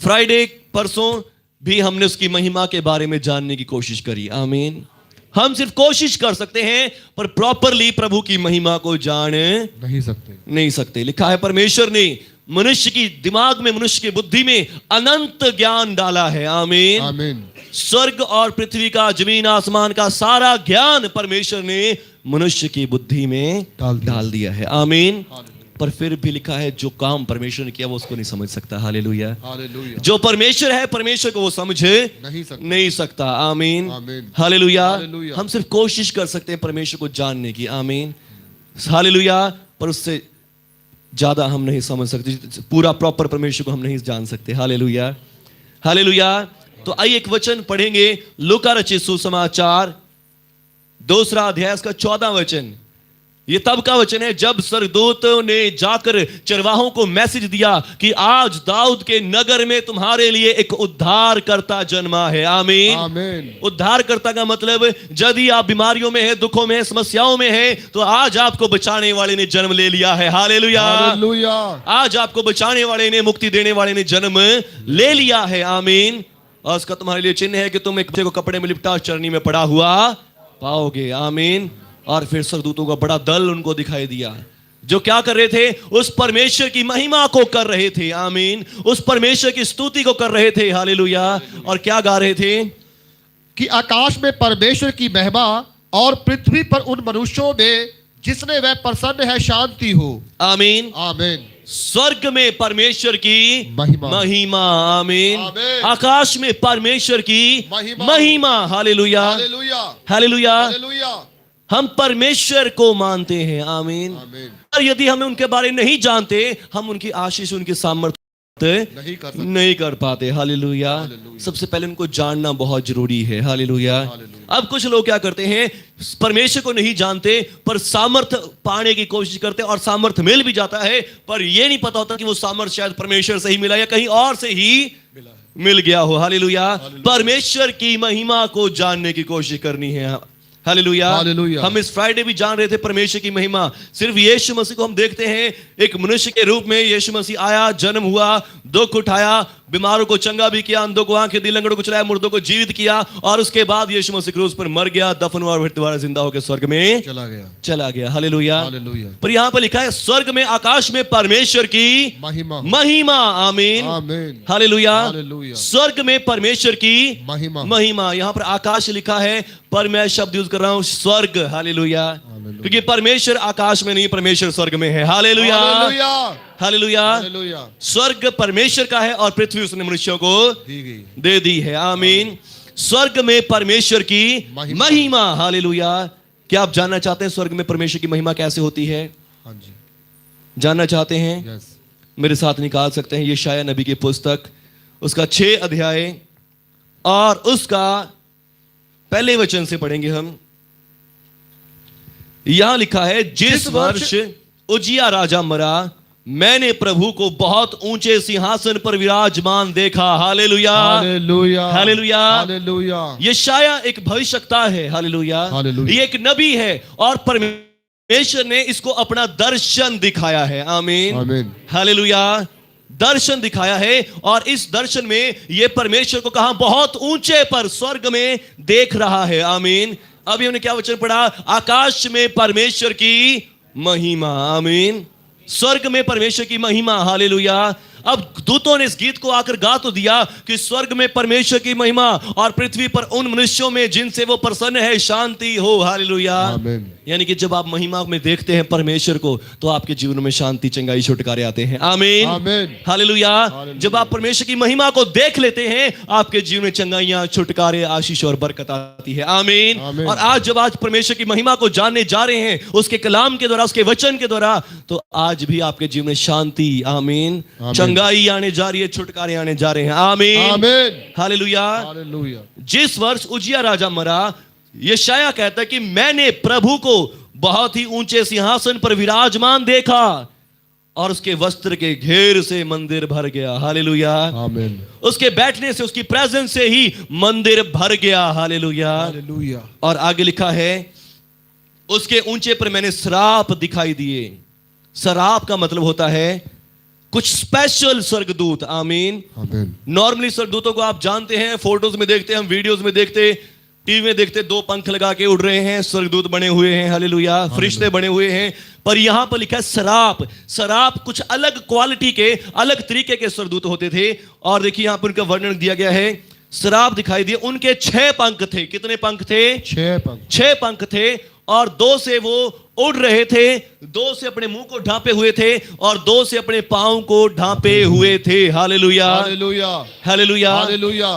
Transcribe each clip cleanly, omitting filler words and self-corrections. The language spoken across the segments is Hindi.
फ्राइडे परसों भी हमने उसकी महिमा के बारे में जानने की कोशिश करी। आमीन। हम सिर्फ कोशिश कर सकते हैं पर प्रॉपरली प्रभु की महिमा को जान नहीं सकते। लिखा है परमेश्वर ने मनुष्य की दिमाग में, मनुष्य की बुद्धि में अनंत ज्ञान डाला है। आमीन आमीन। स्वर्ग और पृथ्वी का, जमीन आसमान का सारा ज्ञान परमेश्वर ने मनुष्य की बुद्धि में डाल दिया है। आमीन। पर फिर भी लिखा है जो काम परमेश्वर ने किया वो उसको नहीं समझ सकता। हालेलुया। जो परमेश्वर है, परमेश्वर को वो समझ नहीं सकता। आमीन। हालेलुया। हम सिर्फ कोशिश कर सकते हैं परमेश्वर को जानने की। आमीन। हालेलुया। पर उससे ज्यादा हम नहीं समझ सकते, पूरा प्रॉपर परमेश्वर को हम नहीं जान सकते। हालेलुया। हालेलुया। तो आइए एक वचन पढ़ेंगे, लूका रचित सुसमाचार 2 अध्याय का 14 वचन। ये तब का वचन है जब स्वर्गदूतों ने जाकर चरवाहों को मैसेज दिया कि आज दाऊद के नगर में तुम्हारे लिए एक उद्धारकर्ता जन्मा है। आमीन। आमीन। उद्धारकर्ता का मतलब यदि आप बीमारियों में है, दुखों में है, समस्याओं में है, तो आज आपको बचाने वाले ने जन्म ले लिया है। हालेलुया। हालेलुया। आज आपको बचाने वाले ने, मुक्ति देने वाले ने जन्म ले लिया है। आमीन। और उसका तुम्हारे लिए चिन्ह है कि तुम एक बच्चे को कपड़े में लिपटा चरनी में पड़ा हुआ पाओगे। आमीन। और फिर स्वर्गदूतों का बड़ा दल उनको दिखाई दिया जो क्या कर रहे थे, उस परमेश्वर की महिमा को कर रहे थे। आमीन। उस परमेश्वर की स्तुति को कर रहे थे। हालेलुया। और क्या गा रहे थे कि आकाश में परमेश्वर की महिमा और पृथ्वी पर उन मनुष्यों में जिसने वह प्रसन्न है शांति हो। आमीन। आमीन। स्वर्ग में परमेश्वर की महिमा। आमीन। आमीन। आकाश में परमेश्वर की महिमा। हालेलुया। हालेलुया। हालेलुया। हालेलुया। हम परमेश्वर को मानते हैं। आमीन। और यदि हमें उनके बारे में नहीं जानते, हम उनकी आशीष, उनकी सामर्थ्य नहीं कर पाते। हालेलुया। सबसे पहले उनको जानना बहुत जरूरी है। हालेलुया। अब कुछ लोग क्या करते हैं, परमेश्वर को नहीं जानते पर सामर्थ्य पाने की कोशिश करते हैं और सामर्थ्य मिल भी जाता है, पर यह नहीं पता होता कि वो सामर्थ्य शायद परमेश्वर से ही मिला या कहीं और से ही मिल गया हो। हालेलुया। परमेश्वर की महिमा को जानने की कोशिश करनी है। हालेलुया। हम इस फ्राइडे भी जान रहे थे परमेश्वर की महिमा। सिर्फ यीशु मसीह को हम देखते हैं एक मनुष्य के रूप में। यीशु मसीह आया, जन्म हुआ, दुख उठाया, बीमारों को चंगा भी किया, अंधों को आंखें दी, लंगड़ों को चलाया, मुर्दों को जीवित किया, और उसके बाद यीशु मसीह क्रूस पर मर गया, दफन हुआ और फिर दोबारा जिंदा होकर स्वर्ग में चला गया। हालेलुया। पर यहाँ पर लिखा है स्वर्ग में, आकाश में परमेश्वर की महिमा। आमीन। हालेलुया। स्वर्ग में परमेश्वर की महिमा। यहाँ पर आकाश लिखा है पर मैं शब्द यूज कर रहा हूं स्वर्ग। हालेलुया। क्योंकि परमेश्वर आकाश में नहीं, परमेश्वर स्वर्ग में है। हालेलुया। हालेलुया। स्वर्ग परमेश्वर का है और पृथ्वी उसने मनुष्यों को दे दी है। आमीन। स्वर्ग में परमेश्वर की महिमा। हालेलुया। क्या आप जानना चाहते हैं स्वर्ग में परमेश्वर की महिमा कैसे होती है? हाँ जी। जानना चाहते हैं? मेरे साथ निकाल सकते हैं यशायाह नबी की पुस्तक, उसका 6 अध्याय और उसका पहले वचन से पढ़ेंगे हम। यहां लिखा है जिस वर्ष उजिया राजा मरा, मैंने प्रभु को बहुत ऊंचे सिंहासन पर विराजमान देखा। हालेलुया। हालेलुया। हालेलुया। हालेलुया। यशायाह एक भविष्यवक्ता है। हालेलुया। ये एक नबी है और परमेश्वर ने इसको अपना दर्शन दिखाया है। आमीन। हालेलुया। दर्शन दिखाया है और इस दर्शन में यह परमेश्वर को कहा बहुत ऊंचे पर स्वर्ग में देख रहा है। आमीन। अभी हमने क्या वचन पढ़ा? आकाश में परमेश्वर की महिमा। आमीन। स्वर्ग में परमेश्वर की महिमा। हालेलुया। अब दूतों ने इस गीत को आकर गा तो दिया कि स्वर्ग में परमेश्वर की महिमा और पृथ्वी पर उन मनुष्यों में जिनसे वो प्रसन्न है शांति हो। हालेलुया। यानी कि जब आप महिमा में देखते हैं परमेश्वर को तो आपके जीवन में शांति, चंगाई, छुटकारे आते हैं। आमीन। हालेलुया। जब आप परमेश्वर की महिमा को देख लेते हैं आपके जीवन में चंगाइयां, छुटकारे, आशीष और बरकत आती है। आमीन। और आज जब आज परमेश्वर की महिमा को जानने जा रहे हैं उसके कलाम के द्वारा, उसके वचन के द्वारा, तो आज भी आपके जीवन में शांति, आमीन, चंगाई आने जा रही है, छुटकारे आने जा रहे हैं। आमीन। हालेलुया। जिस वर्ष उजिया राजा मरा, यशायाह कहता है कि मैंने प्रभु को बहुत ही ऊंचे सिंहासन पर विराजमान देखा और उसके वस्त्र के घेर से मंदिर भर गया। हालेलुया। आमीन। उसके बैठने से, उसकी प्रेजेंस से ही मंदिर भर गया। हालेलुया। हालेलुया। और आगे लिखा है उसके ऊंचे पर मैंने सराप दिखाई दिए। सराप का मतलब होता है कुछ स्पेशल स्वर्गदूत, आमीन। आमीन। नॉर्मली स्वर्गदूतों को आप जानते हैं, फोटोज में देखते हैं, हम वीडियोस में देखते, टीवी में देखते, 2 पंख लगा के उड़ रहे हैं, स्वर्गदूत बने हुए हैं, हालेलुया, फरिश्ते बने हुए हैं। पर यहां पर लिखा है सराप। सराप कुछ अलग क्वालिटी के, अलग तरीके के स्वर्गदूत होते थे। और देखिए यहां पर उनका वर्णन दिया गया है। सराप दिखाई दिए, उनके 6 पंख थे। कितने पंख थे? 6 पंख। 6 पंख थे, और 2 से वो उड़ रहे थे, 2 से अपने मुंह को ढांपे हुए थे, और 2 से अपने पांव को ढांपे हुए थे। Hallelujah, hallelujah, hallelujah, hallelujah.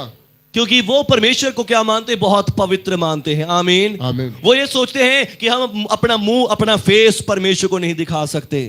क्योंकि वो परमेश्वर को क्या मानते? बहुत पवित्र मानते हैं, आमीन। आमीन। वो ये सोचते हैं कि हम अपना मुंह, अपना फेस परमेश्वर को नहीं दिखा सकते,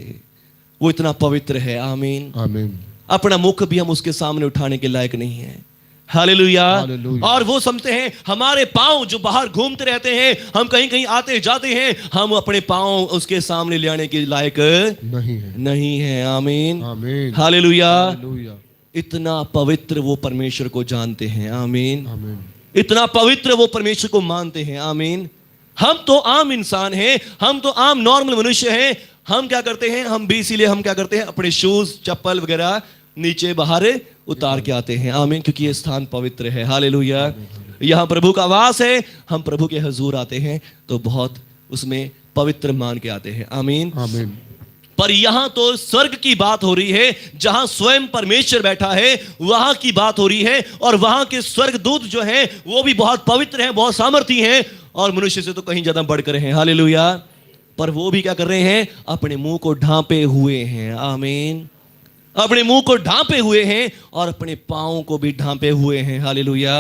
वो इतना पवित्र है, आमीन। आमीन। अपना मुख भी हम उसके सामने उठाने के लायक नहीं है। हालेलुया। हालेलुया। और वो समझते हैं हमारे पांव जो बाहर घूमते रहते हैं, हम कहीं कहीं आते जाते हैं, हम अपने पांव उसके सामने ले आने के लायक नहीं है, आमीन। आमीन। हालेलुया। हालेलुया। इतना पवित्र वो परमेश्वर को जानते हैं, आमीन। आमीन। इतना पवित्र वो परमेश्वर को मानते हैं, आमीन। हम तो आम इंसान हैं, हम तो आम नॉर्मल मनुष्य हैं। हम क्या करते हैं? हम भी इसीलिए हम क्या करते हैं? अपने शूज, चप्पल वगैरह नीचे बाहर उतार के आते हैं, आमीन, क्योंकि ये स्थान पवित्र है। हालेलुया। यहाँ प्रभु का वास है, हम प्रभु के हुजूर आते हैं तो बहुत उसमें पवित्र मान के आते हैं, आमीन। आमीन। पर यहां तो स्वर्ग की बात हो रही है, जहां स्वयं परमेश्वर बैठा है, वहां की बात हो रही है। और वहां के स्वर्गदूत जो हैं वो भी बहुत पवित्र हैं, बहुत सामर्थी हैं, और मनुष्य से तो कहीं ज्यादा बढ़कर हैं, हालेलुया। पर वो भी क्या कर रहे हैं? अपने मुंह को ढांपे हुए हैं, आमीन। अपने मुंह को ढांपे हुए हैं और अपने पांव को भी ढांपे हुए हैं, हालेलुया।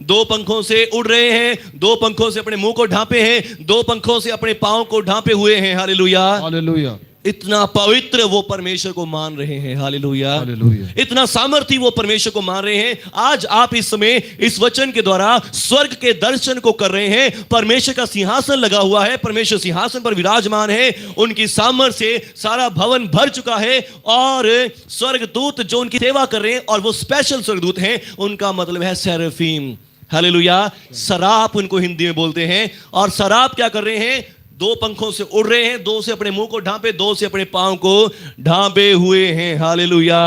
2 पंखों से उड़ रहे हैं, 2 पंखों से अपने मुंह को ढांपे हैं, 2 पंखों से अपने पांव को ढांपे हुए हैं, हालेलुया। हालेलुया। इतना पवित्र वो परमेश्वर को मान रहे हैं, हालेलुया। हालेलुया। इतना सामर्थी वो परमेश्वर को मान रहे हैं। आज आप इस समय इस वचन के द्वारा स्वर्ग के दर्शन को कर रहे हैं। परमेश्वर का सिंहासन लगा हुआ है, परमेश्वर सिंहासन पर विराजमान है, उनकी सामर्थ्य से सारा भवन भर चुका है, और स्वर्गदूत जो उनकी सेवा कर रहे हैं, और वो स्पेशल स्वर्गदूत हैं, उनका मतलब है सेराफीम, हालेलुया। सराप उनको हिंदी में बोलते हैं। और सराप क्या कर रहे हैं? 2 पंखों से उड़ रहे हैं, 2 से अपने मुंह को ढांपे, 2 से अपने पांव को ढांपे हुए हैं, हालेलुया,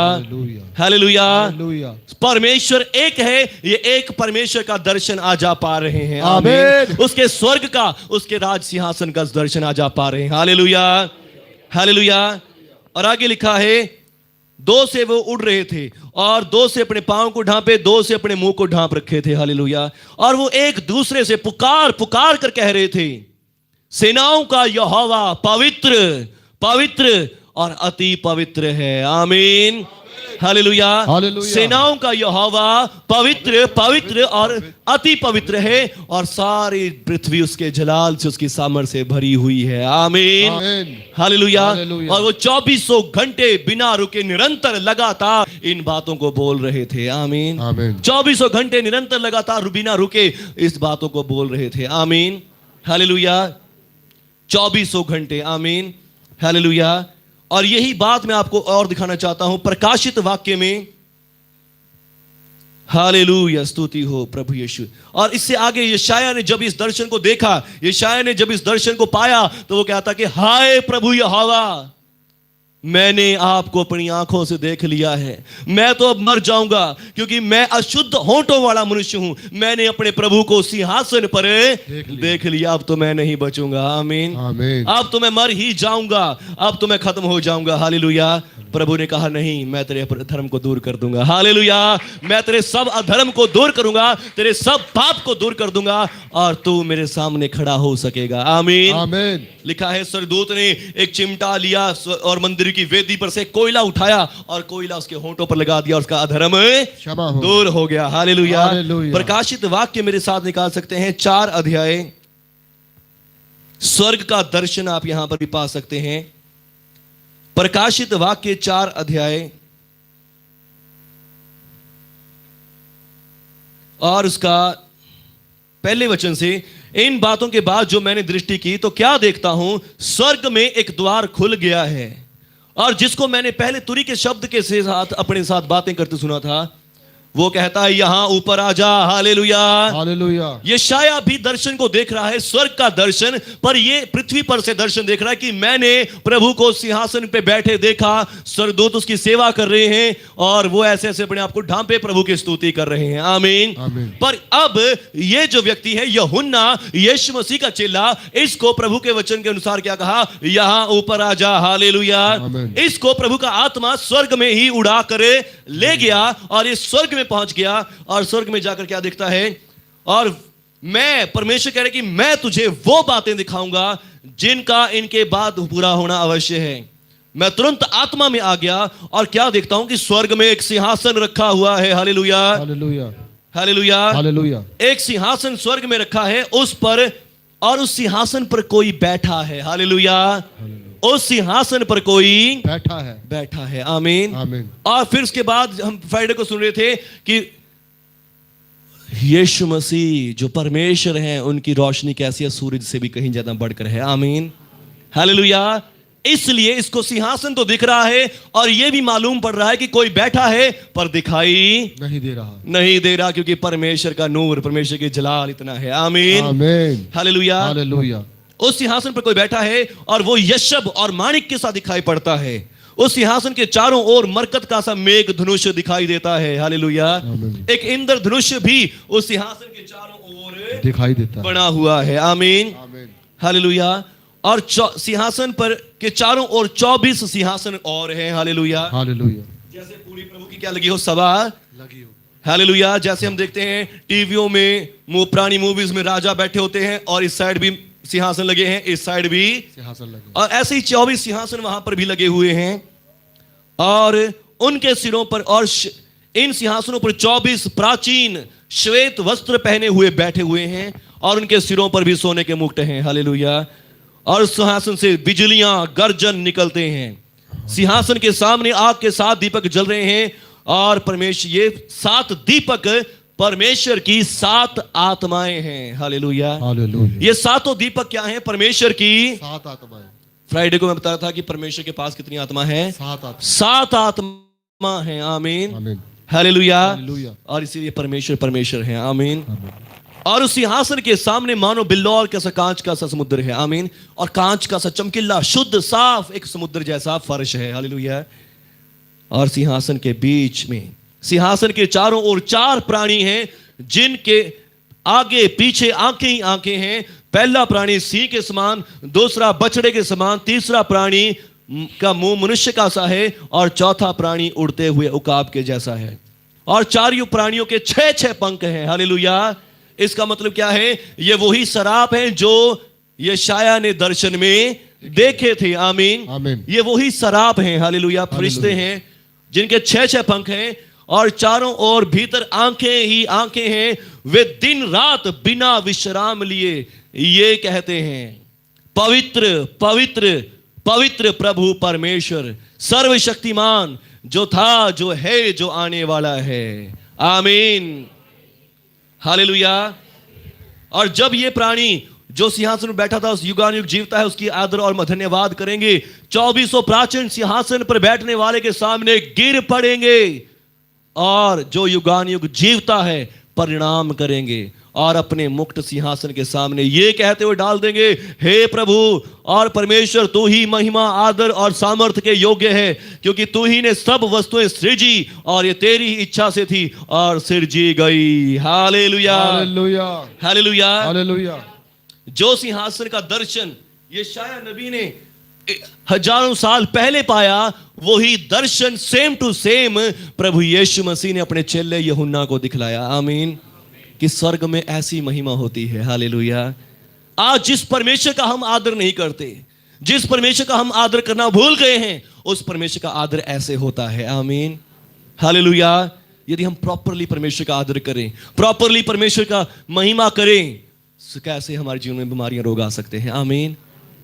हालेलुया। परमेश्वर एक है, ये एक परमेश्वर का दर्शन आज आप पा रहे हैं, आमीन। उसके स्वर्ग का, उसके राज सिंहासन का दर्शन आज आप पा रहे हैं, हालेलुया, हालेलुया। और आगे लिखा है 2 से वो उड़ रहे थे, और 2 से अपने पांव को ढांपे, 2 से अपने मुंह को ढांप रखे थे, हालेलुया। और वो एक दूसरे से पुकार पुकार कर कह रहे थे, सेनाओं का यहोवा पवित्र, पवित्र और अति पवित्र है, आमीन, हालेलुया। सेनाओं का यहोवा पवित्र, पवित्र और अति पवित्र है, और सारी पृथ्वी उसके जलाल से, उसकी सामर्थ्य से भरी हुई है, आमीन, हालेलुया। और वो 2400 घंटे बिना रुके निरंतर लगातार इन बातों को बोल रहे थे, आमीन, 2400 घंटे निरंतर लगातार बिना रुके इस बातों को बोल रहे थे, आमीन, हालेलुया। 2400 घंटे, आमीन, हालेलुया। और यही बात मैं आपको और दिखाना चाहता हूं प्रकाशित वाक्य में, हालेलुया, स्तुति हो प्रभु यीशु। और इससे आगे यशायाह ने जब इस दर्शन को देखा, यशायाह ने जब इस दर्शन को पाया, तो वो कहता कि हाय प्रभु यहोवा, मैंने आपको अपनी आंखों से देख लिया है, मैं तो अब मर जाऊंगा, क्योंकि मैं अशुद्ध होंठों वाला मनुष्य हूं। मैंने अपने प्रभु को सिंहासन पर देख लिया, अब तो मैं नहीं बचूंगा, आमीन, अब तो मैं मर ही जाऊंगा, अब तो मैं खत्म हो जाऊंगा, हालेलुया। प्रभु ने कहा नहीं, मैं तेरे अधर्म को दूर कर दूंगा, हालेलुया। मैं तेरे सब अधर्म को दूर करूंगा, तेरे सब पाप को दूर कर दूंगा, और तू मेरे सामने खड़ा हो सकेगा, आमीन, आमीन। लिखा है स्वर्गदूत ने एक चिमटा लिया और मंदिर की वेदी पर से कोयला उठाया, और कोयला उसके होंठों पर लगा दिया, उसका अधर्म दूर हो गया, हालेलुया। प्रकाशित वाक्य मेरे साथ निकाल सकते हैं, 4 अध्याय, स्वर्ग का दर्शन आप यहां पर भी पा सकते हैं। प्रकाशित वाक्य 4 अध्याय और उसका पहले वचन से, इन बातों के बाद जो मैंने दृष्टि की तो क्या देखता हूं, स्वर्ग में एक द्वार खुल गया है, और जिसको मैंने पहले तुरी के शब्द के साथ अपने साथ बातें करते सुना था, वो कहता है यहाँ ऊपर आ जा। Hallelujah, hallelujah. यशाया भी दर्शन को देख रहा है, स्वर्ग का दर्शन, पर ये पृथ्वी पर से दर्शन देख रहा है कि मैंने प्रभु को सिंहासन पे बैठे देखा, स्वर्गदूत उसकी सेवा कर रहे हैं और वो ऐसे ऐसे अपने आप को ढांपे प्रभु की स्तुति कर रहे हैं। आमीन, आमीन। पर अब ये जो व्यक्ति है यूहन्ना, यीशु मसीह का चेला, इसको प्रभु के वचन के अनुसार क्या कहा? यहाँ ऊपर आ जा। हालेलुया, आमीन। इसको प्रभु का आत्मा स्वर्ग में ही उड़ा कर ले गया और इस स्वर्ग में पहुंच गया और स्वर्ग में जाकर क्या देखता है? और मैं, परमेश्वर कह रहे कि मैं तुझे वो बातें दिखाऊंगा जिनका इनके बाद पूरा होना अवश्य है। मैं तुरंत आत्मा में आ गया और क्या देखता हूं कि स्वर्ग में एक सिंहासन रखा हुआ है। Hallelujah, hallelujah, hallelujah, hallelujah. एक सिंहासन स्वर्ग में रखा है उस पर, और उस सिंहासन पर कोई बैठा है। हालेलुया, उस सिंहासन पर कोई बैठा है। आमीन, आमीन। और फिर उसके बाद हम फ्राइडे को सुन रहे थे कि यीशु मसीह जो परमेश्वर हैं उनकी रोशनी कैसी है? सूरज से भी कहीं ज्यादा बढ़कर है। आमीन, हालेलुया। इसलिए इसको सिंहासन तो दिख रहा है और यह भी मालूम पड़ रहा है कि कोई बैठा है, पर दिखाई नहीं दे रहा, क्योंकि परमेश्वर का नूर, परमेश्वर की जलाल इतना है। आमीन, आमीन, हालेलुया, हालेलुया। उस सिंहासन पर कोई बैठा है और वो यशब और माणिक के साथ दिखाई पड़ता है। उस सिंहासन के चारों ओर मरकत का सा मेघ धनुष दिखाई देता है। हालेलुया, एक इंद्र धनुष भी उस सिंहासन के चारों ओर दिखाई देता है, बना हुआ है। आमीन, आमीन, हालेलुया। और सिंहासन पर के चारों ओर 24 सिंहासन और हैं। Hallelujah, hallelujah. जैसे पूरी प्रभु की क्या लगी हो? सभा लगी हो। हालेलुया। जैसे हम देखते हैं टीवियों में, पुरानी मूवीज में राजा बैठे होते हैं और इस साइड भी सिंहासन लगे हैं, इस साइड भी सिंहासन लगे, और ऐसे ही 24 सिंहासन वहां पर भी लगे हुए हैं और उनके सिरों पर और इन सिंहासनों पर 24 प्राचीन श्वेत वस्त्र पहने हुए बैठे हुए हैं और उनके सिरों पर भी सोने के मुकुट हैं। हालेलुया, और सिंहासन से बिजलियां गर्जन निकलते हैं। सिंहासन के सामने आग के 7 दीपक जल रहे हैं और परमेश्वर, ये 7 दीपक परमेश्वर की 7 आत्माएं हैं। Hallelujah, hallelujah. ये 7 दीपक क्या हैं? परमेश्वर की 7 आत्माएं। फ्राइडे को मैं बता रहा था कि परमेश्वर के पास कितनी आत्मा है? 7 आत्मा है। आमीन, आमीन, हालेलुया। हालेलुया। और इसीलिए परमेश्वर है। आमीन। और उस सिंहासन के सामने मानो बिल्लौर का सा कांच का सा समुद्र है। आमीन, और कांच का सा चमकीला शुद्ध साफ एक समुद्र जैसा फर्श है। हालेलुया। और सिंहासन के बीच में, सिंहासन के चारों ओर 4 प्राणी हैं जिनके आगे पीछे आंखें ही आंखें हैं। पहला प्राणी सिंह के समान, दूसरा बछड़े के समान, तीसरा प्राणी का मुंह मनुष्य का सा है और चौथा प्राणी उड़ते हुए उकाब के जैसा है। और चारों प्राणियों के 6-6 पंख हैं। हालेलुया। इसका मतलब क्या है? ये वही सराप हैं जो यशाया ने दर्शन में देखे थे। आमीन, आमीन। ये वही सराप हैं। हालेलुया, फरिश्ते हैं जिनके 6-6 पंख हैं और चारों ओर भीतर आंखें ही आंखें हैं। वे दिन रात बिना विश्राम लिए ये कहते हैं, पवित्र पवित्र पवित्र प्रभु परमेश्वर सर्वशक्तिमान, जो था, जो है, जो आने वाला है। आमीन, हालेलुया। और जब ये प्राणी जो सिंहासन पर बैठा था उस युगानुयुग जीवता है, उसकी आदर और धन्यवाद करेंगे। 24 प्राचीन सिंहासन पर बैठने वाले के सामने गिर पड़ेंगे और जो युगानुयुग जीवता है परिणाम करेंगे और अपने मुक्त सिंहासन के सामने ये कहते हुए डाल देंगे, हे प्रभु और परमेश्वर, तू ही महिमा, आदर और सामर्थ्य के योग्य है, क्योंकि तू ही ने सब वस्तुएं सृजी और ये तेरी ही इच्छा से थी और सृजी गई। Hallelujah, hallelujah, hallelujah, hallelujah. जो सिंहासन का दर्शन यशाया नबी ने हजारों साल पहले पाया, वही दर्शन सेम टू सेम प्रभु यीशु मसीह ने अपने चेले यूहन्ना को दिखलाया। आमीन, कि स्वर्ग में ऐसी महिमा होती है। हालेलुया। आज जिस परमेश्वर का हम आदर नहीं करते, जिस परमेश्वर का हम आदर करना भूल गए हैं, उस परमेश्वर का आदर ऐसे होता है। आमीन, हालेलुया। यदि हम प्रॉपरली परमेश्वर का आदर करें, प्रॉपरली परमेश्वर का महिमा करें, तो कैसे हमारे जीवन में बीमारियां, रोग आ सकते हैं। आमीन,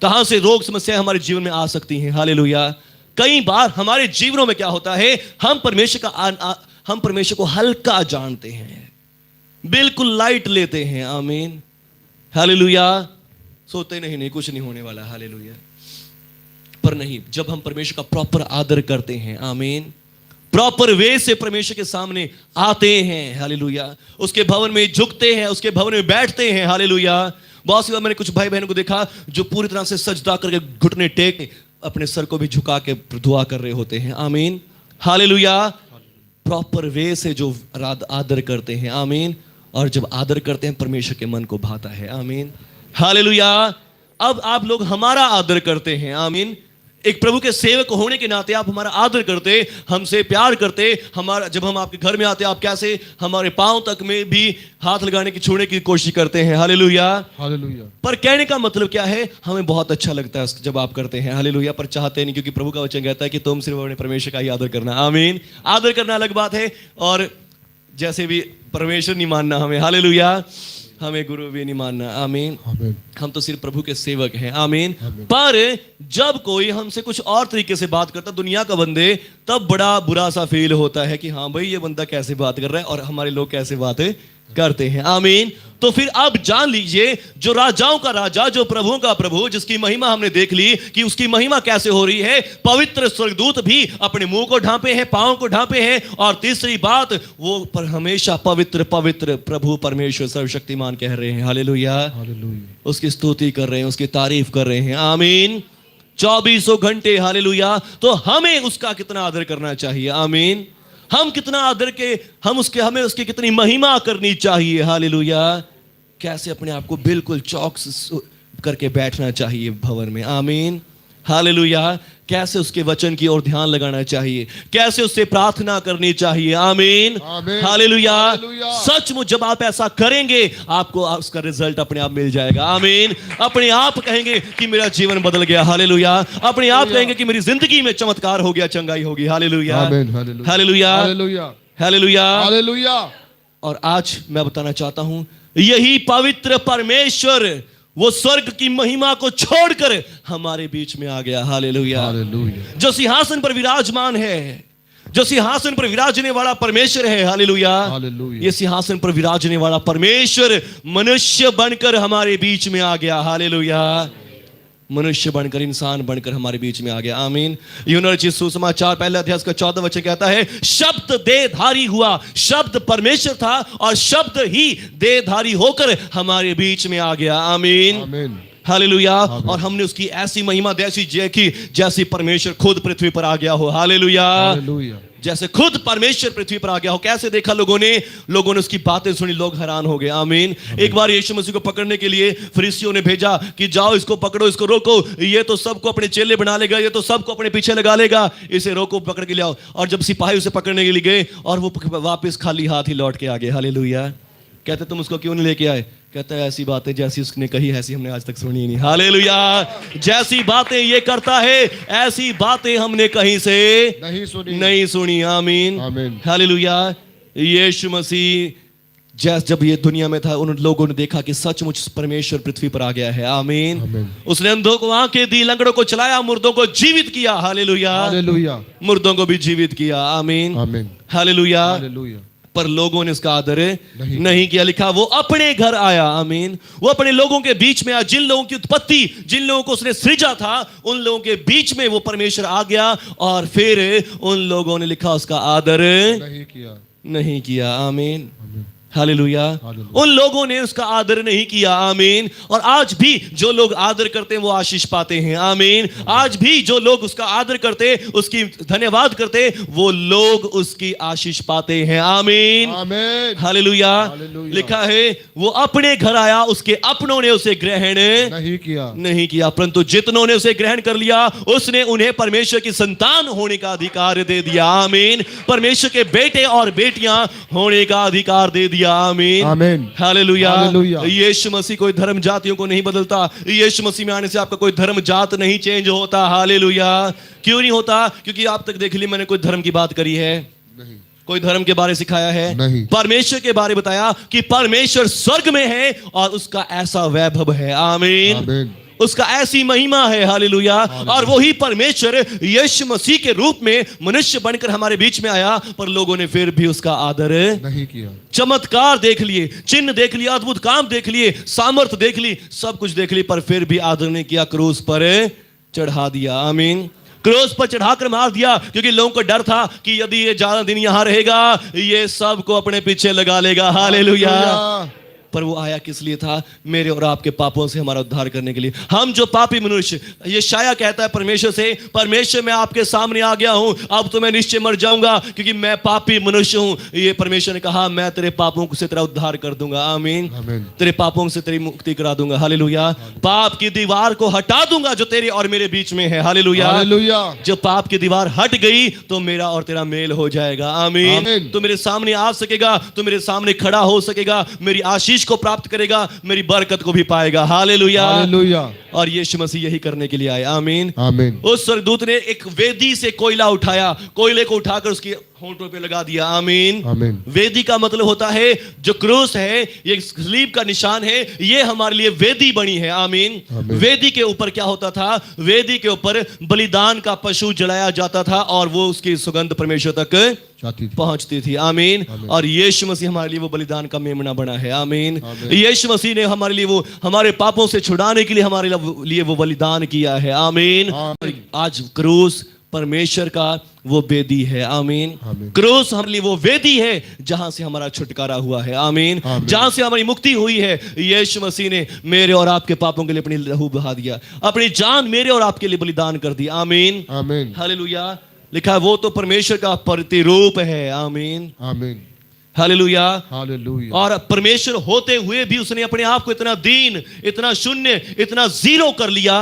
कहां से रोग समस्या हमारे जीवन में आ सकती हैं। हालेलुया। कई बार हमारे जीवनों में क्या होता है, हम परमेश्वर को हल्का जानते हैं, बिल्कुल लाइट लेते हैं। आमीन, हालेलुया। सोते नहीं कुछ नहीं होने वाला। हालेलुया। पर नहीं, जब हम परमेश्वर का प्रॉपर आदर करते हैं, आमीन, प्रॉपर वे से परमेश्वर के सामने आते हैं, हालेलुया। उसके भवन में झुकते हैं, उसके भवन में बैठते हैं, हालेलुया। बहुत सी बार मैंने कुछ भाई बहनों को देखा जो पूरी तरह से सजदा करके घुटने टेक अपने सर को भी झुका के दुआ कर रहे होते हैं, आमीन, हालेलुया। प्रॉपर वे से जो आदर करते हैं, आमीन। और जब आदर करते हैं परमेश्वर के मन को भाता है, आमीन, हालेलुया। अब आप लोग हमारा आदर करते हैं, आमीन। एक प्रभु के सेवक होने के नाते आप हमारा आदर करते, हमसे प्यार करते। हमारा जब हम आपके घर में आते आप कैसे हमारे पांव तक में भी हाथ लगाने की छूने की कोशिश करते हैं, हालेलुया, हालेलुया। पर कहने का मतलब क्या है, हमें बहुत अच्छा लगता है जब आप करते हैं, हालेलुया, पर चाहते नहीं, क्योंकि प्रभु का वचन कहता है कि तुम सिर्फ अपने परमेश्वर का ही आदर करना, आमीन। आदर करना अलग बात है, और जैसे भी परमेश्वर नहीं मानना हमें, हालेलुया, हमें गुरु भी नहीं मानना, आमीन। हम तो सिर्फ प्रभु के सेवक हैं, आमीन। पर जब कोई हमसे कुछ और तरीके से बात करता, दुनिया का बंदे, तब बड़ा बुरा सा फील होता है कि हाँ भाई ये बंदा कैसे बात कर रहा है और हमारे लोग कैसे बातें करते हैं, आमीन। तो फिर अब जान लीजिए, जो राजाओं का राजा, जो प्रभुओं का प्रभु, जिसकी महिमा हमने देख ली कि उसकी महिमा कैसे हो रही है, पवित्र स्वर्गदूत भी अपने मुंह को ढांपे हैं, पांव को ढांपे हैं, और तीसरी बात वो पर हमेशा पवित्र पवित्र प्रभु परमेश्वर सर्वशक्तिमान कह रहे हैं, हालेलुया, हालेलुया। उसकी स्तुति कर रहे हैं, उसकी तारीफ कर रहे हैं, आमीन, 24 घंटे, हालेलुया। तो हमें उसका कितना आदर करना चाहिए, आमीन। हम कितना आदर के हमें उसकी कितनी महिमा करनी चाहिए, हालेलुया। कैसे अपने आप को बिल्कुल चौकस करके बैठना चाहिए भवन में, आमीन, हालेलुया। कैसे उसके वचन की ओर ध्यान लगाना चाहिए, कैसे उससे प्रार्थना करनी चाहिए, आमीन, हालेलुया। सचमुच जब आप ऐसा करेंगे आपको उसका रिजल्ट अपने आप मिल जाएगा, आमीन। अपने आप कहेंगे कि मेरा जीवन बदल गया, हालेलुया। अपने आप कहेंगे कि मेरी जिंदगी में चमत्कार हो गया, चंगाई होगी, हालेलुया, हालेलुया, हालेलुया, हालेलुया। और आज मैं बताना चाहता हूं, यही पवित्र परमेश्वर वो स्वर्ग की महिमा को छोड़कर हमारे बीच में आ गया, हालेलुया, हालेलुया। जो सिंहासन पर विराजमान है, जो सिंहासन पर विराजने वाला परमेश्वर है, हालेलुया, हालेलुया। ये सिंहासन पर विराजने वाला परमेश्वर मनुष्य बनकर हमारे बीच में आ गया, हालेलुया। मनुष्य बनकर, इंसान बनकर हमारे बीच में आ गया, आमीन। यूहन्ना रचित सुसमाचार पहले अध्याय का 14 वचन कहता है, शब्द देहधारी हुआ, शब्द परमेश्वर था और शब्द ही देहधारी होकर हमारे बीच में आ गया, आमीन, आमीन, हालेलुया। और हमने उसकी ऐसी महिमा देखी जैसी परमेश्वर खुद पृथ्वी पर आ गया हो, हालेलुया, हालेलुया। जैसे खुद परमेश्वर पृथ्वी पर आ गया हो। कैसे देखा लोगों ने उसकी बातें सुनी, लोग हैरान हो गए, आमीन। एक बार यीशु मसीह को पकड़ने के लिए फरीसियों ने भेजा कि जाओ इसको पकड़ो, इसको रोको, ये तो सबको अपने चेले बना लेगा, ये तो सबको अपने पीछे लगा लेगा, इसे रोको, पकड़ के ले आओ। और जब सिपाही उसे पकड़ने के लिए गए और वो वापस खाली हाथ ही लौट के आ गए, हालेलुया। कहते तुम उसको क्यों नहीं लेके आए? कहता है ऐसी बातें जैसी उसने कही ऐसी हमने आज तक सुनी नहीं, हालेलुया। जैसी बातें ये करता है ऐसी बातें हमने कहीं से नहीं सुनी, आमीन, आमीन, हालेलुया। यीशु मसीह जब ये दुनिया में था, उन लोगों ने देखा कि सचमुच परमेश्वर पृथ्वी पर आ गया है, आमीन, आमीन। उसने अंधों को आंखें दी, लंगड़ों को चलाया, मुर्दों को जीवित किया, हालेलुया, हालेलुया। मुर्दों को भी जीवित किया, आमीन, आमीन, हालेलुया, हालेलुया। पर लोगों ने उसका आदर नहीं किया। लिखा वो अपने घर आया, आमीन। वो अपने लोगों के बीच में आया। जिन लोगों की उत्पत्ति, जिन लोगों को उसने सृजा था, उन लोगों के बीच में वो परमेश्वर आ गया और फिर उन लोगों ने लिखा उसका आदर नहीं किया, आमीन, हालेलुया। उन लोगों ने उसका आदर नहीं किया, आमीन। और आज भी जो लोग आदर करते हैं वो आशीष पाते हैं, आमीन। आज भी जो लोग उसका आदर करते, उसकी धन्यवाद करते, वो लोग उसकी आशीष पाते हैं, आमीन, आमीन, हालेलुया। लिखा है वो अपने घर आया, उसके अपनों ने उसे ग्रहण नहीं किया, परंतु जितनों ने उसे ग्रहण कर लिया उसने उन्हें परमेश्वर की संतान होने का अधिकार दे दिया, आमीन। परमेश्वर के बेटे और बेटियां होने का अधिकार दे दिया, आमीन, आमीन, हालेलुया। यीशु मसीह कोई धर्म जातियों को नहीं बदलता। यीशु मसीह में आने से आपका कोई धर्म जात नहीं चेंज होता, हालेलुया। क्यों नहीं होता? क्योंकि आप तक देख ली मैंने कोई धर्म की बात करी है नहीं, कोई धर्म के बारे सिखाया है नहीं। परमेश्वर के बारे बताया कि परमेश्वर स्वर्ग में है और उसका ऐसा वैभव है, आमीन, आमीन। उसका ऐसी महिमा है, हालेलुया। और वही परमेश्वर यीशु मसीह के रूप में मनुष्य बनकर हमारे बीच में आया, पर लोगों ने फिर भी उसका आदर नहीं किया। चमत्कार देख लिए, चिन्ह देख लिए, अद्भुत काम देख लिए, सामर्थ देख ली, सब कुछ देख ली, पर फिर भी आदर नहीं किया, क्रूस पर चढ़ा दिया, आमीन। क्रूस पर चढ़ाकर मार दिया, क्योंकि लोगों को डर था कि यदि ये ज्यादा दिन यहां रहेगा ये सबको अपने पीछे लगा लेगा। हालेलुया। पर वो आया किस लिए था? मेरे और आपके पापों से हमारा उद्धार करने के लिए। हम जो पापी मनुष्य, यशायाह कहता है परमेश्वर से, परमेश्वर मैं आपके सामने आ गया हूं, अब तो मैं निश्चय मर जाऊंगा क्योंकि मैं पापी मनुष्य हूं। ये परमेश्वर ने कहा मैं तेरे पापों से तेरा उद्धार कर दूंगा। आमीन। तेरे पापों से तेरी मुक्ति करा दूंगा। हालेलुया। पाप की दीवार को हटा दूंगा जो तेरे और मेरे बीच में है। हालेलुया। जो पाप की दीवार हट गई तो मेरा और तेरा मेल हो जाएगा। आमीन। तो मेरे सामने आ सकेगा, तो मेरे सामने खड़ा हो सकेगा, मेरी आशीष को प्राप्त करेगा, मेरी बरकत को भी पाएगा। हालेलुया। और यीशु मसीह यही करने के लिए आए। आमीन। आमीन। उस स्वर्गदूत ने एक वेदी से कोयला उठाया, कोयले को उठाकर उसकी होंठों पे लगा दिया। आमीन। आमीन। वेदी का मतलब होता है जो क्रूस है, ये सलीब का निशान है, ये हमारे लिए वेदी बनी है। आमीन। वेदी के ऊपर क्या होता था? वेदी के ऊपर बलिदान का पशु जलाया जाता था और वो उसकी सुगंध परमेश्वर तक पहुंचती थी। आमीन। और यीशु मसीह हमारे लिए वो बलिदान का मेमना बना है। आमीन। यीशु मसीह ने हमारे लिए वो हमारे पापों से छुड़ाने के लिए हमारे लिए वो बलिदान किया है। आमीन। आज क्रूस परमेश्वर का वो वेदी है। आमीन। क्रूस हमारे लिए वो वेदी है जहां से हमारा छुटकारा हुआ है। आमीन। जहां से हमारी मुक्ति हुई है। यीशु मसीह ने मेरे और आपके पापों के लिए अपनी लहू बहा दिया, अपनी जान मेरे और आपके लिए बलिदान कर दी। आमीन। आमीन। हालेलुया। लिखा है वो तो परमेश्वर का प्रतिरूप है। आमीन। आमीन। हालेलुया। हालेलुया। और परमेश्वर होते हुए भी उसने अपने आप को इतना दीन, इतना शून्य, इतना जीरो कर लिया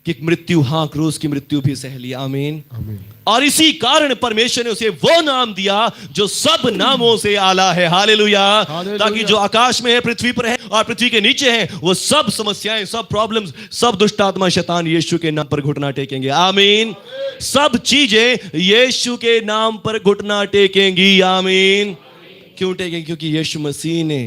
कि मृत्यु, हां क्रूस की मृत्यु भी सह लिया। आमीन। आमीन। और इसी कारण परमेश्वर ने उसे वो नाम दिया जो सब नामों से आला है। हालेलुया। ताकि जो आकाश में है, पृथ्वी पर है और पृथ्वी के नीचे है, वो सब समस्याएं, सब प्रॉब्लम्स, सब दुष्ट आत्मा शैतान यीशु के नाम पर घुटना टेकेंगे। आमीन। सब चीजें यीशु के नाम पर घुटना टेकेंगी। आमीन। क्यों टेकेंगे? क्योंकि यीशु मसीह ने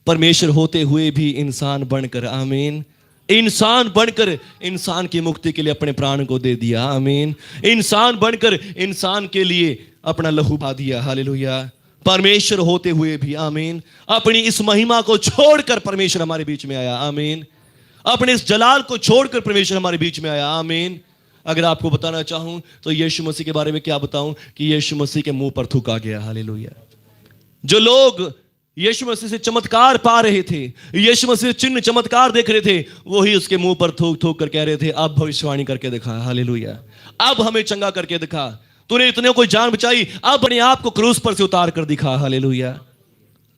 परमेश्वर होते हुए भी इंसान बनकर, आमीन, इंसान बनकर इंसान की मुक्ति के लिए अपने प्राण को दे दिया। आमीन। इंसान बनकर इंसान के लिए अपना लहू बहा दिया। हालेलुया। परमेश्वर होते हुए भी, आमीन, अपनी इस महिमा को छोड़कर परमेश्वर हमारे बीच में आया। आमीन। अपने इस जलाल को छोड़कर परमेश्वर हमारे बीच में आया। आमीन। अगर आपको बताना चाहूं तो यीशु मसीह के बारे में क्या बताऊं कि यीशु मसीह के मुंह पर थूका गया। हालेलुया। जो लोग यीशु मसीह से चमत्कार पा रहे थे, यीशु मसीह चिन्ह चमत्कार देख रहे थे, वही उसके मुंह पर थूक थूक कर कह रहे थे अब भविष्यवाणी करके दिखा। हालेलुया। अब हमें चंगा करके दिखा, तूने इतने को जान बचाई, अब अपने आप को क्रूस पर से उतार कर दिखा। हालेलुया।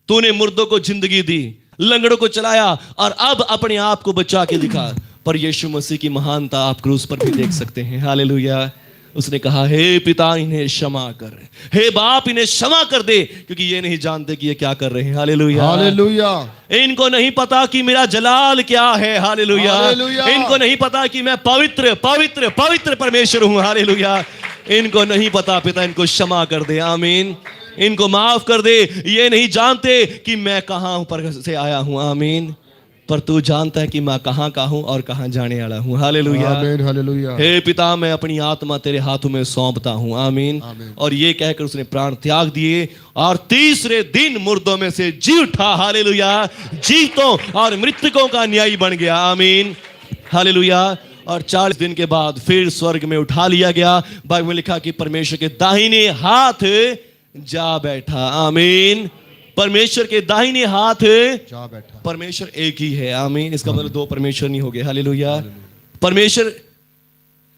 तूने मुर्दों को जिंदगी दी, लंगड़ों को चलाया और अब अपने आप को बचा के दिखा। पर यीशु मसीह की महानता आप क्रूस पर भी देख सकते हैं। हालेलुया। उसने कहा हे पिता इन्हें क्षमा कर, हे बाप इन्हें क्षमा कर दे, क्योंकि ये नहीं जानते कि ये क्या कर रहे हैं। हालेलुया। हालेलुया। इनको नहीं पता कि मेरा जलाल क्या है। हालेलुया। इनको नहीं पता कि मैं पवित्र पवित्र पवित्र परमेश्वर हूं। हालेलुया। इनको नहीं पता। पिता इनको क्षमा कर दे। आमीन। इनको माफ कर दे। ये नहीं जानते कि मैं कहां पर से आया हूं। आमीन। पर तू जानता है कि मैं कहां का हूं और कहां जाने वाला हूं। हालेलुया। आमीन। हालेलुया। हे पिता मैं अपनी आत्मा तेरे हाथों में सौंपता हूं। आमीन। और ये कहकर उसने प्राण त्याग दिए और तीसरे दिन मुर्दों में से जी उठा। हालेलुया। जीवतों और मृतकों का न्यायी बन गया। आमीन। हालेलुया। और 40 दिन के बाद फिर स्वर्ग में उठा लिया गया। बाइबल में लिखा कि परमेश्वर के दाहिने हाथ जा बैठा। आमीन। परमेश्वर के दाहिने हाथ जा बैठा। परमेश्वर एक ही है। आमीन। इसका मतलब दो परमेश्वर नहीं हो गए। हालेलुया। परमेश्वर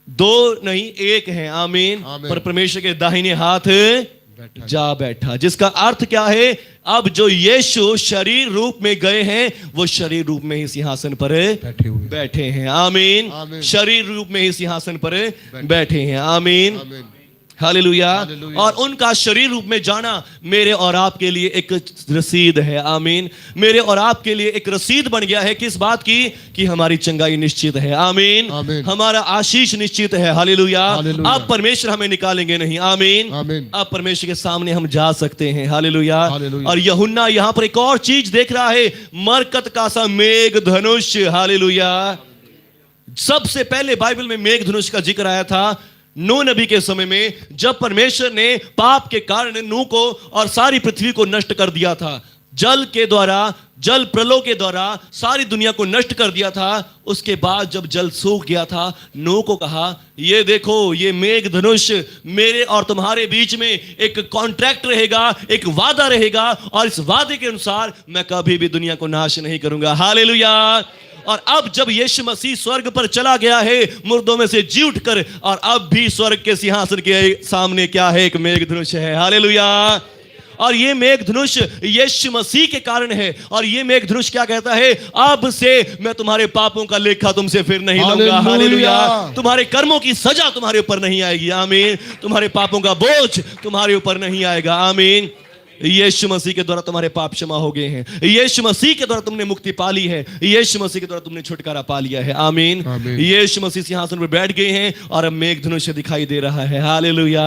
दो नहीं एक है। आमीन। पर परमेश्वर के दाहिने हाथ जा बैठा, जिसका अर्थ क्या है? अब जो यीशु शरीर रूप में गए हैं वो शरीर रूप में ही सिंहासन पर बैठे हैं। आमीन। शरीर रूप में ही सिंहासन पर बैठे हैं। आमीन। हालेलुया। और उनका शरीर रूप में जाना मेरे और आपके लिए एक रसीद है। आमीन। मेरे और आपके लिए एक रसीद बन गया है किस बात की? कि हमारी चंगाई निश्चित है। आमीन। हमारा आशीष निश्चित है। हालेलुया। अब परमेश्वर हमें निकालेंगे नहीं। आमीन। अब परमेश्वर के सामने हम जा सकते हैं। हालेलुया। और यूहन्ना यहां पर एक और चीज देख रहा है, मरकत का सा मेघ धनुष। हालेलुया। सबसे पहले बाइबल में मेघ धनुष का जिक्र आया था नूह नबी के समय में, जब परमेश्वर ने पाप के कारण नूह को और सारी पृथ्वी को नष्ट कर दिया था। जल के द्वारा, जल प्रलय के द्वारा सारी दुनिया को नष्ट कर दिया था, उसके बाद जब जल सूख गया था, नूह को कहा, ये देखो, ये मेघ धनुष मेरे और तुम्हारे बीच में एक कॉन्ट्रैक्ट रहेगा, एक वादा रहेगा, और इस वादे के अनुसार मैं कभी भी दुनिया को नाश नहीं करूंगा। हालेलुया। और अब जब यीशु मसीह स्वर्ग पर चला गया है मुर्दों में से जी उठकर, और अब भी स्वर्ग के सिंहासन के सामने क्या है? एक मेघ धनुष है। हालेलुया। और ये मेघ धनुष यीशु मसीह के कारण है। और ये मेघ धनुष क्या कहता है? अब से मैं तुम्हारे पापों का लेखा तुमसे फिर नहीं लूंगा। हालेलुया। तुम्हारे कर्मों की सजा तुम्हारे ऊपर नहीं आएगी। आमीन। तुम्हारे पापों का बोझ तुम्हारे ऊपर नहीं आएगा। आमीन। यीशु मसीह के द्वारा तुम्हारे पाप क्षमा हो गए हैं। यीशु मसीह के द्वारा तुमने मुक्ति पा ली है। यीशु मसीह के द्वारा तुमने छुटकारा पा लिया है। आमीन। यीशु मसीह सिंहासन पर बैठ गए हैं और अब मेघ धनुष दिखाई दे रहा है। हालेलुया।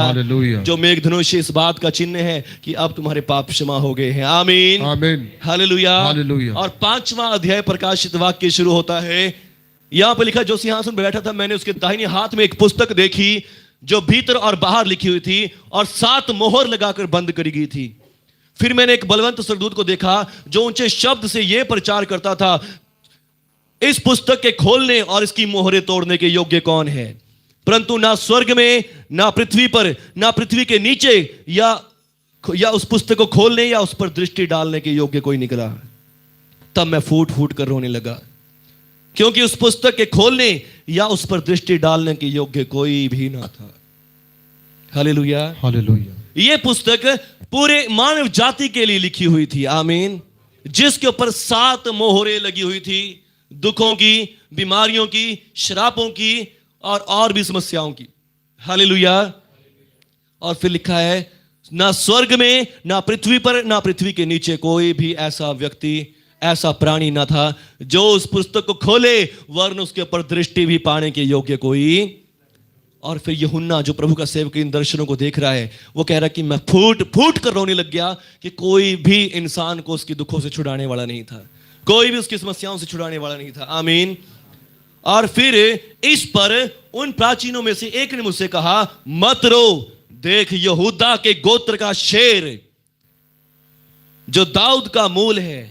जो मेघ धनुष इस बात का चिन्ह है कि अब तुम्हारे पाप क्षमा हो गए हैं। आमीन। आमीन। हालेलुया। और 5वां अध्याय प्रकाशित वाक्य शुरू होता है। यहां पर लिखा, जो सिंहासन पर बैठा था, मैंने उसके दाहिने हाथ में एक पुस्तक देखी जो भीतर और बाहर लिखी हुई थी और 7 मोहर लगाकर बंद करी गई थी। फिर मैंने एक बलवंत स्वर्गदूत को देखा जो ऊंचे शब्द से यह प्रचार करता था, इस पुस्तक के खोलने और इसकी मोहरें तोड़ने के योग्य कौन है? परंतु ना स्वर्ग में, ना पृथ्वी पर, ना पृथ्वी के नीचे या उस पुस्तक को खोलने या उस पर दृष्टि डालने के योग्य कोई निकला। तब मैं फूट फूट कर रोने लगा, क्योंकि उस पुस्तक के खोलने या उस पर दृष्टि डालने के योग्य कोई भी ना था। हालेलुया। हालेलुया। यह पुस्तक पूरे मानव जाति के लिए लिखी हुई थी। आमीन। जिसके ऊपर 7 मोहरें लगी हुई थी, दुखों की, बीमारियों की, श्रापों की और भी समस्याओं की। हालेलुया। और फिर लिखा है, ना स्वर्ग में, ना पृथ्वी पर, ना पृथ्वी के नीचे कोई भी ऐसा व्यक्ति, ऐसा प्राणी ना था जो उस पुस्तक को खोले, वरन उसके ऊपर दृष्टि भी पाने के योग्य कोई। और फिर यूहन्ना जो प्रभु का सेवक इन दर्शनों को देख रहा है, वो कह रहा है कि मैं फूट फूट कर रोने लग गया कि कोई भी इंसान को उसकी दुखों से छुड़ाने वाला नहीं था, कोई भी उसकी समस्याओं से छुड़ाने वाला नहीं था। आमीन। और फिर इस पर उन प्राचीनों में से एक ने मुझसे कहा, मत रो, देख यहूदा के गोत्र का शेर जो दाऊद का मूल है,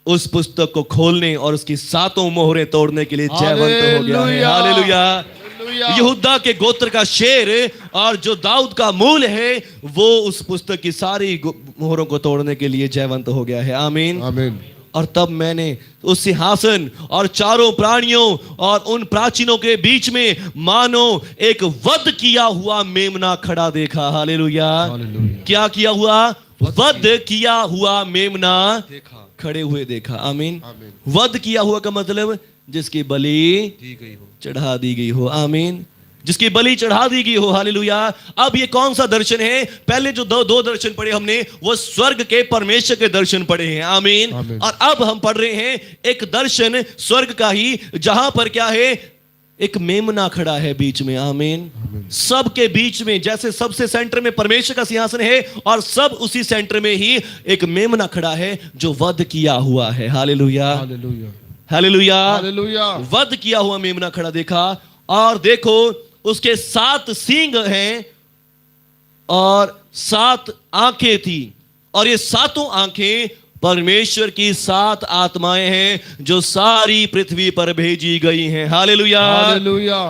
उस पुस्तक को खोलने और उसकी 7 मोहरें तोड़ने के लिए जयवंत हो गया है। हालेलुया। यहूदा के गोत्र का शेर और जो दाऊद का मूल है, वो उस पुस्तक की सारी मोहरों को तोड़ने के लिए जयवंत हो गया है। आमीन। आमीन। और तब मैंने उस सिंहासन और चारों प्राणियों और उन प्राचीनों के बीच में मानो एक वध किया हुआ मेमना खड़ा देखा। हालेलुया। क्या किया हुआ? वध किया हुआ मेमना खड़े हुए देखा। आमीन। वध किया हुआ का मतलब जिसकी बलि चढ़ा दी गई हो। आमीन। जिसकी बलि चढ़ा दी गई हो। हालेलुया। अब ये कौन सा दर्शन है? पहले जो दो दर्शन पढ़े हमने, वो स्वर्ग के परमेश्वर के दर्शन पढ़े हैं। आमीन। और अब हम पढ़ रहे हैं एक दर्शन स्वर्ग का ही, जहां पर क्या है? एक मेमना खड़ा है बीच में। आमीन। सबके बीच में, जैसे सबसे सेंटर में परमेश्वर का सिंहासन है और सब उसी सेंटर में ही एक मेमना खड़ा है जो वध किया हुआ है। हालेलुया। हालेलुया। हालेलुया। वध किया हुआ मेमना खड़ा देखा, और देखो उसके 7 सींग हैं और 7 आंखें थी, और ये 7 आंखें परमेश्वर की 7 आत्माएं हैं जो सारी पृथ्वी पर भेजी गई हैं। हालेलुया। हालेलुया।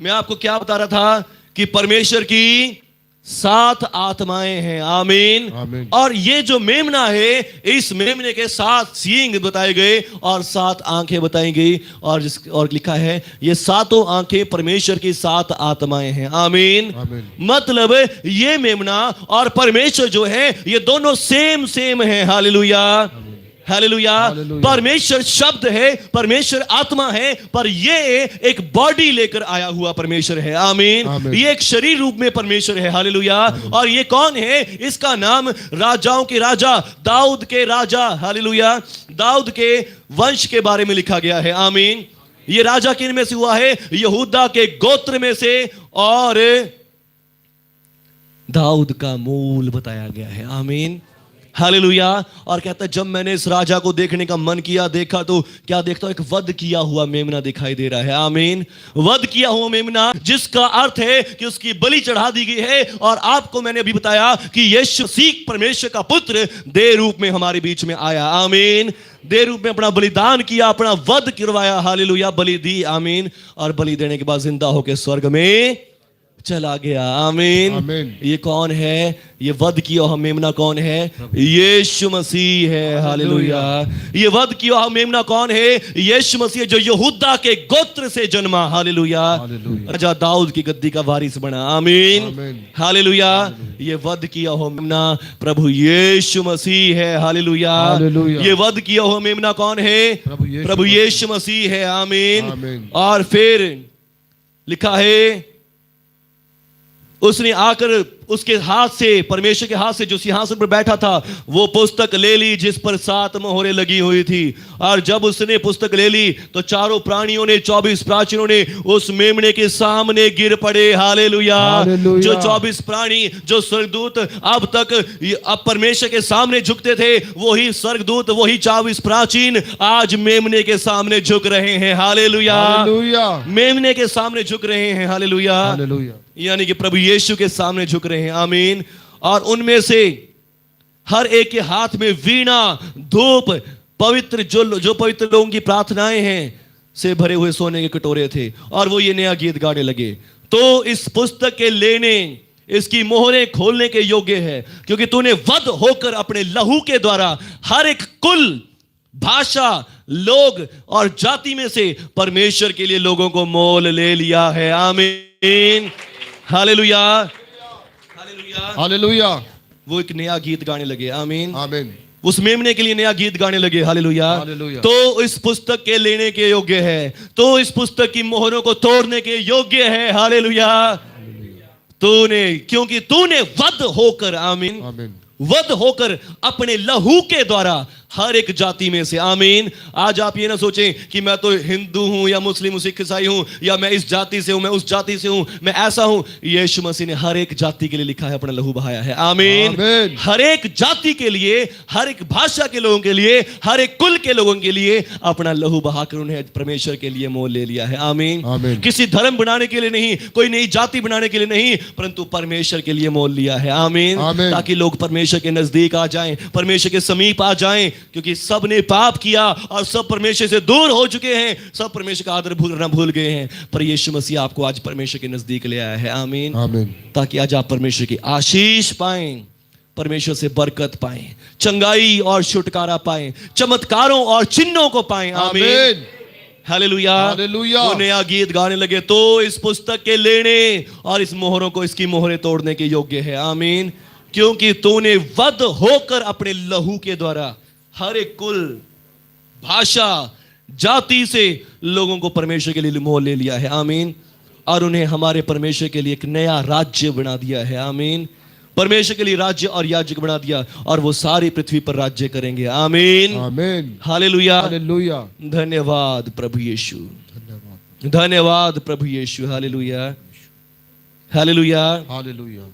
मैं आपको क्या बता रहा था कि परमेश्वर की 7 आत्माएं हैं। आमीन। और ये जो मेमना है, इस मेमने के 7 सींग बताए गए और 7 आंखें बताई गई, और लिखा है ये 7 आंखें परमेश्वर की 7 आत्माएं हैं। आमीन। मतलब ये मेमना और परमेश्वर जो है, ये दोनों सेम है। हालेलुया। हालेलुया। परमेश्वर शब्द है, परमेश्वर आत्मा है, पर ये एक बॉडी लेकर आया हुआ परमेश्वर है। आमीन। ये एक शरीर रूप में परमेश्वर है। हालेलुया। और ये कौन है? इसका नाम राजाओं के राजा, दाऊद के राजा। हालेलुया। दाऊद के वंश के बारे में लिखा गया है। आमीन। ये राजा किन में से हुआ है? यहूदा के गोत्र में से, और दाऊद का मूल बताया गया है। आमीन। हालेलुया। और कहता है जब मैंने इस राजा को देखने का मन किया, देखा तो क्या देखता हूं, एक वध किया हुआ मेमना दिखाई दे रहा है। आमीन। वध किया हुआ मेमना, जिसका अर्थ है कि उसकी बलि चढ़ा दी गई है। और आपको मैंने अभी बताया कि यीशु मसीह परमेश्वर का पुत्र देह रूप में हमारे बीच में आया। आमीन। देह रूप में अपना बलिदान किया, अपना वध करवाया। हालेलुया। बलि दी। आमीन। और बलि देने के बाद जिंदा होकर स्वर्ग में चला गया। आमीन। आमीन। ये कौन है? ये वध किया हुआ मेमना कौन है? यीशु मसीह है। हालेलुया। ये वध किया हुआ मेमना कौन है? यीशु मसीह, जो यहूदा के गोत्र से जन्मा। हालेलुया। राजा दाऊद की गद्दी का वारिस बना। आमीन। हालेलुया। ये वध किया हुआ मेमना प्रभु यीशु मसीह है। हालेलुया। ये वध किया हुआ मेमना कौन है? प्रभु यीशु मसीह है। आमीन। और फिर लिखा है, उसने आकर उसके हाथ से, परमेश्वर के हाथ से जो सिंहासन पर बैठा था, वो पुस्तक ले ली जिस पर 7 मोहरें लगी हुई थी। और जब उसने पुस्तक ले ली तो चारों प्राणियों ने, 24 प्राचीनों ने उस मेमने के सामने गिर पड़े। हालेलुया। जो 24 प्राणी, जो स्वर्गदूत अब तक अब परमेश्वर के सामने झुकते थे, वही स्वर्गदूत, वही 24 प्राचीन आज मेमने के सामने झुक रहे हैं। हालेलुया। मेमने के सामने झुक रहे हैं। हालेलुया। यानी कि प्रभु यीशु के सामने झुक रहे हैं। आमीन। और उनमें से हर एक के हाथ में वीणा, धूप, पवित्र जो पवित्र लोगों की प्रार्थनाएं हैं से भरे हुए सोने के कटोरे थे। और वो ये नया गीत गाने लगे। तो इस पुस्तक के लेने, इसकी मोहरें खोलने के योग्य है, क्योंकि तूने वध होकर अपने लहू के द्वारा हर एक कुल, भाषा, लोग और जाति में से परमेश्वर के लिए लोगों को मोल ले लिया है। आमीन। हालेलुया। हालेलुया। हालेलुया। वो एक नया गीत गाने लगे। आमीन। आमीन। उस मेमने के लिए नया गीत गाने लगे। हालेलुया। तो इस पुस्तक के लेने के योग्य है, तो इस पुस्तक की मोहरों को तोड़ने के योग्य है। हालेलुया। तूने, क्योंकि तूने वध होकर, आमीन, वध होकर अपने लहू के द्वारा हर एक जाति में से। आमीन। आज आप ये ना सोचें कि मैं तो हिंदू हूं या मुस्लिम, सिख, ईसाई हूं, या मैं इस जाति से हूं, मैं उस जाति से हूं, मैं ऐसा हूं। यीशु मसीह ने हर एक जाति के लिए लिखा है, अपना लहू बहाया है। आमीन। हर एक जाति के लिए, हर एक भाषा के लोगों के लिए, हर एक कुल के लोगों के लिए अपना लहू बहाकर उन्हें परमेश्वर के लिए मोल ले लिया है। आमीन। किसी धर्म बनाने के लिए नहीं, कोई नई जाति बनाने के लिए नहीं, परंतु परमेश्वर के लिए मोल लिया है। आमीन। ताकि लोग परमेश्वर के नजदीक आ जाएं, परमेश्वर के समीप आ जाएं, क्योंकि सब ने पाप किया और सब परमेश्वर से दूर हो चुके हैं, सब परमेश्वर का आदर करना भूल गए हैं। पर यीशु मसीह आपको आज परमेश्वर के नजदीक ले आया है। आमीन। आमीन। ताकि आज आप परमेश्वर की आशीष पाएं, परमेश्वर से बरकत पाएं, चंगाई और छुटकारा पाएं, चमत्कारों और चिन्हों को पाएं। आमीन। हालेलुया। वो नया गीत गाने लगे। तो इस पुस्तक के लेने और इस मोहरों को, इसकी मोहरें तोड़ने के योग्य है। आमीन। क्योंकि तूने वध होकर अपने लहू के द्वारा हर एक कुल, भाषा, जाति से लोगों को परमेश्वर के लिए मोल ले लिया है। आमीन। और उन्हें हमारे परमेश्वर के लिए एक नया राज्य बना दिया है। आमीन। परमेश्वर के लिए राज्य और याजक बना दिया, और वो सारी पृथ्वी पर राज्य करेंगे। आमीन। आमीन। हालेलुया। हालेलुया। धन्यवाद प्रभु यीशु। धन्यवाद प्रभु यीशु। हालेलुया। हालेलुया। हालेलुया।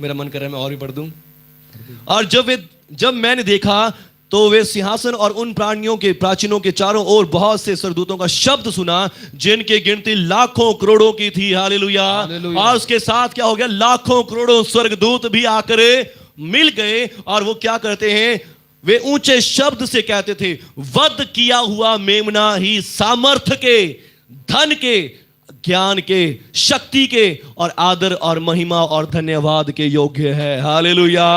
मेरा मन कर रहा है मैं और भी पढ़ दूं। और जब मैंने देखा तो वे सिंहासन और उन प्राणियों के, प्राचीनों के चारों ओर बहुत से स्वर्गदूतों का शब्द सुना, जिनके गिनती लाखों करोड़ों की थी। हालेलुया। और उसके साथ क्या हो गया? लाखों करोड़ों स्वर्गदूत भी आकर मिल गए। और वो क्या करते हैं? वे ऊंचे शब्द से कहते थे, वध किया हुआ मेमना ही सामर्थ्य के, धन के, ज्ञान के, शक्ति के और आदर और महिमा और धन्यवाद के योग्य है। हालेलुया।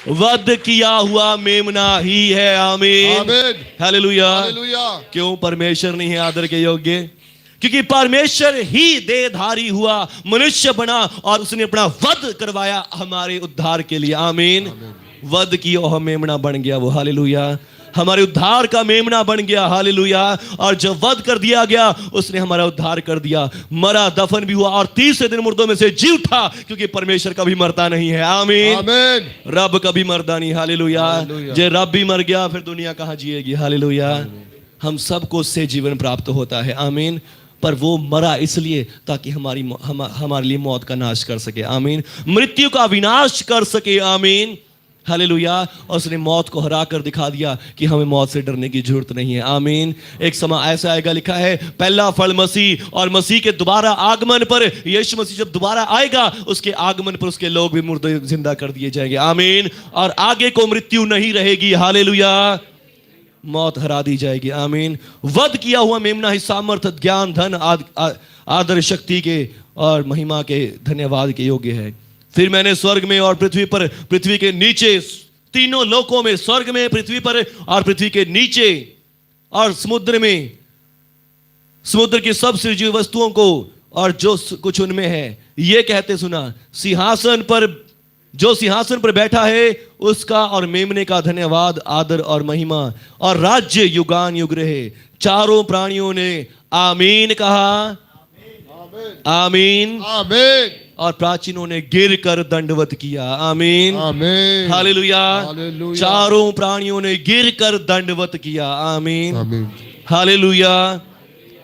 वध किया हुआ मेमना ही है। आमीन। हालेलुया। क्यों परमेश्वर नहीं है आदर के योग्य? क्योंकि परमेश्वर ही देहधारी हुआ, मनुष्य बना और उसने अपना वध करवाया हमारे उद्धार के लिए। आमीन। वध किया हुआ मेमना बन गया वो। हालेलुया। हमारे उद्धार का मेमना बन गया। हालेलुया। और जब वध कर दिया गया, उसने हमारा उद्धार कर दिया। मरा, दफन भी हुआ और तीसरे दिन मुर्दों में से जी उठा, क्योंकि परमेश्वर कभी मरता नहीं है। आमीन। आमीन। रब कभी मरता नहीं। हालेलुया। जे रब भी मर गया, फिर दुनिया कहां जिएगी? हालेलुया। हम सबको उससे जीवन प्राप्त होता है। आमीन। पर वो मरा इसलिए ताकि हमारे लिए मौत का नाश कर सके। आमीन। मृत्यु का विनाश कर सके। आमीन। हालेलुया। और उसने मौत को हरा कर दिखा दिया कि हमें मौत से डरने की जरूरत नहीं है। आमीन। एक समय ऐसा आएगा, लिखा है पहला फल मसीह, और मसीह के दोबारा आगमन पर, यीशु मसीह जब दोबारा आएगा उसके आगमन पर उसके लोग भी मुर्दे जिंदा कर दिए जाएंगे। आमीन। और आगे को मृत्यु नहीं रहेगी। हालेलुया। मौत हरा दी जाएगी। आमीन। वध किया हुआ मेमना ही सामर्थ, ज्ञान, धन, आदर, शक्ति के और महिमा के, धन्यवाद के योग्य है। फिर मैंने स्वर्ग में और पृथ्वी पर, पृथ्वी के नीचे, तीनों लोकों में, स्वर्ग में, पृथ्वी पर और पृथ्वी के नीचे और समुद्र में, समुद्र की सब सृजित वस्तुओं को और जो कुछ उनमें है, ये कहते सुना, सिंहासन पर, जो सिंहासन पर बैठा है उसका और मेमने का धन्यवाद, आदर और महिमा और राज्य युगान युग रहे। चारों प्राणियों ने आमीन कहा। आमीन। आमीन। और प्राचीनों ने गिर कर दंडवत किया। आमीन। आमीन। हालेलुया। हालेलुया। चारों प्राणियों ने गिर कर दंडवत किया। आमीन। आमीन। हालेलुया।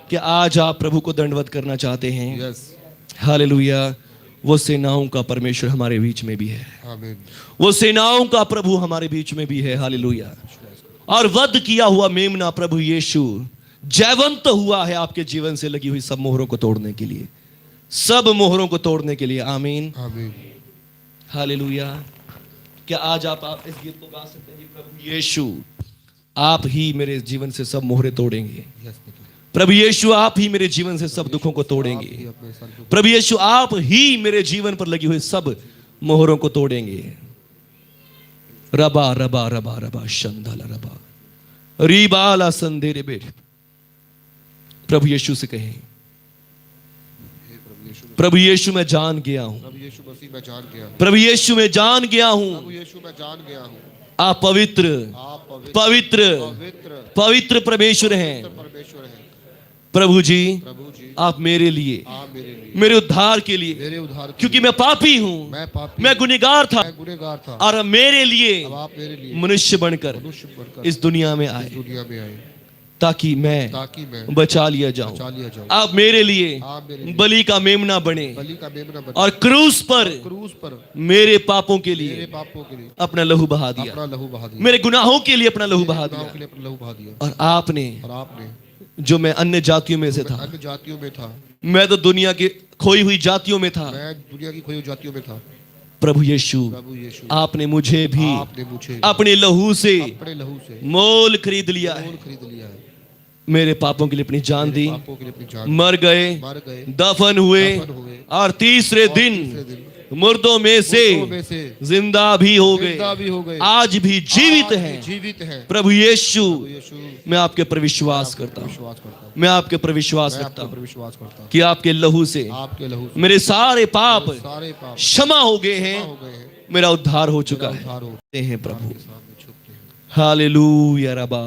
क्या आज आप प्रभु को दंडवत करना चाहते हैं? यस। हालेलुया। वो सेनाओं का परमेश्वर हमारे बीच में भी है। आमीन। वो सेनाओं का प्रभु हमारे बीच में भी है। हालेलुया। और वध किया हुआ मेमना प्रभु यीशु जयवंत हुआ है आपके जीवन से लगी हुई सब मोहरों को तोड़ने के लिए, सब मोहरों को तोड़ने के लिए। आमीन। आमीन। हालेलुया। क्या आज आप इस गीत को गा सकते हैं? प्रभु यीशु आप ही मेरे जीवन से सब मोहरे तोड़ेंगे। प्रभु यीशु आप ही मेरे जीवन से सब दुखों को तोड़ेंगे। प्रभु यीशु आप ही मेरे जीवन पर लगी हुई सब मोहरों को तोड़ेंगे। रबा रबा रबा रबा शंदला रबा रीबाला संदेरे बेट। प्रभु यीशु से कहें, प्रभु यीशु मैं जान गया हूं, प्रभु यीशु मसीह मैं जान गया हूं, प्रभु यीशु मैं जान गया हूं, प्रभु यीशु मैं जान गया हूं, आप पवित्र आप पवित्र पवित्र पवित्र परमेश्वर हैं। परमेश्वर हैं। प्रभु जी प्रभु जी आप मेरे लिए, आप मेरे लिए, मेरे उद्धार के लिए, मेरे उद्धार के क्योंकि मैं पापी हूं, मैं पापी, मैं गुनहगार था, मैं गुनहगार था, और मेरे लिए अब आप मेरे लिए मनुष्य बनकर मनुष्य बनकर इस दुनिया में आए, दुनिया में आए, ताकि मैं मैं बचा लिया जाऊं। बचा लिया जाऊं। आप मेरे लिए आप मेरे लिए बलि का मेमना बने बलि का मेमना बने, और क्रूस पर क्रूस पर मेरे पापों के मेरे लिए पापों के लिए अपना लहू बहा दिया, अपना लहू बहा दिया, मेरे गुनाहों के लिए अपना लहू बहा मेरे गुनाहों दिया। के लिए अपना लहू बहा दिया। और आपने, और आपने, जो मैं अन्य जातियों में से था, अन्य जातियों में था, मैं तो दुनिया की खोई हुई जातियों में था, मैं दुनिया की खोई हुई जातियों में था, प्रभु यीशु प्रभु यीशु आपने मुझे भी आपने मुझे अपने लहू से अपने लहू से मोल खरीद लिया है। मोल खरीद लिया है, मेरे पापों के लिए अपनी जान दी, पापों के लिए अपनी जान मर गए, दफन हुए, दफन हुए, और तीसरे दिन मुर्दों में से जिंदा भी हो जिंदा भी हो गए, गए, आज भी जीवित आज भी हैं। जीवित हैं। प्रभु यीशु यीशु मैं आपके पर विश्वास करता हूँ, विश्वास करता हूँ, मैं आपके पर विश्वास मैं रखता आपके ऊपर हूँ विश्वास करता हूँ कि आपके लहू से आपके लहू से मेरे सारे पाप सारे पाप क्षमा हो गए हैं, हो गए हैं, मेरा उद्धार हो चुका उद्धार हो है। प्रभु आपके सामने झुकते हैं। हालेलुया रबा।